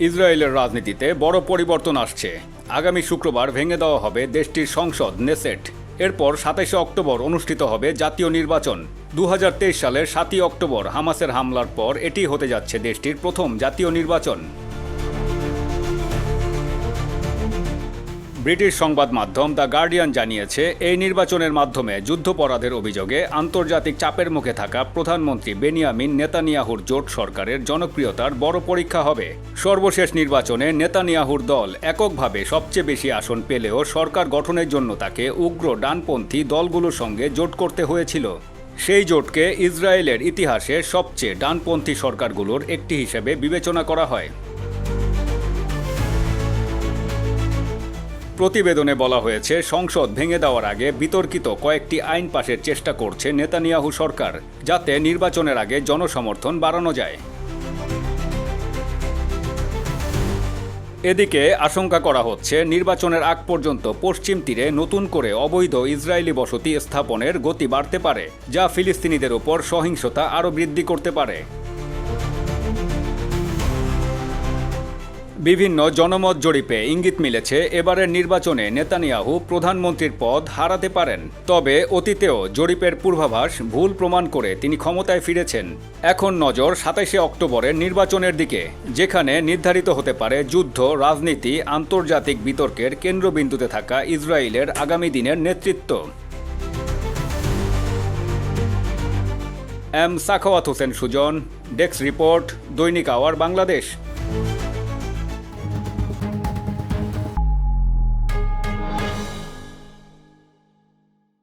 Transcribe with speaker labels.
Speaker 1: ইসরায়েলের রাজনীতিতে বড় পরিবর্তন আসছে। আগামী শুক্রবার ভেঙে দেওয়া হবে দেশটির সংসদ নেসেট। এরপর ২৭ অক্টোবর অনুষ্ঠিত হবে জাতীয় নির্বাচন। ২০২৩ সালের ৭ই অক্টোবর হামাসের হামলার পর এটি হতে যাচ্ছে দেশটির প্রথম জাতীয় নির্বাচন। ব্রিটিশ সংবাদ মাধ্যম দ্য গার্ডিয়ান জানিয়েছে, এই নির্বাচনের মাধ্যমে যুদ্ধাপরাধের অভিযোগে আন্তর্জাতিক চাপের মুখে থাকা প্রধানমন্ত্রী বেনিয়ামিন নেতানিয়াহুর জোট সরকারের জনপ্রিয়তার বড় পরীক্ষা হবে। সর্বশেষ নির্বাচনে নেতানিয়াহুর দল এককভাবে সবচেয়ে বেশি আসন পেলেও সরকার গঠনের জন্য তাকে উগ্র ডানপন্থী দলগুলোর সঙ্গে জোট করতে হয়েছিল। সেই জোটকে ইসরায়েলের ইতিহাসে সবচেয়ে ডানপন্থী সরকারগুলোর একটি হিসেবে বিবেচনা করা হয়। প্রতিবেদনে বলা হয়েছে, সংসদ ভেঙে দেওয়ার আগে বিতর্কিত কয়েকটি আইন পাশের চেষ্টা করছে নেতানিয়াহু সরকার, যাতে নির্বাচনের আগে জনসমর্থন বাড়ানো যায়। এদিকে আশঙ্কা করা হচ্ছে, নির্বাচনের আগ পর্যন্ত পশ্চিম তীরে নতুন করে অবৈধ ইসরায়েলি বসতি স্থাপনের গতি বাড়তে পারে, যা ফিলিস্তিনিদের ওপর সহিংসতা আরও বৃদ্ধি করতে পারে। বিভিন্ন জনমত জরিপে ইঙ্গিত মিলেছে, এবারের নির্বাচনে নেতানিয়াহু প্রধানমন্ত্রীর পদ হারাতে পারেন। তবে অতীতেও জরিপের পূর্বাভাস ভুল প্রমাণ করে তিনি ক্ষমতায় ফিরেছেন। এখন নজর ২৭শে অক্টোবরের নির্বাচনের দিকে, যেখানে নির্ধারিত হতে পারে যুদ্ধ, রাজনীতি, আন্তর্জাতিক বিতর্কের কেন্দ্রবিন্দুতে থাকা ইসরায়েলের আগামী দিনের নেতৃত্ব। M Sakhawat Hossain Sujan, desk report, দৈনিক আওয়ার বাংলাদেশ।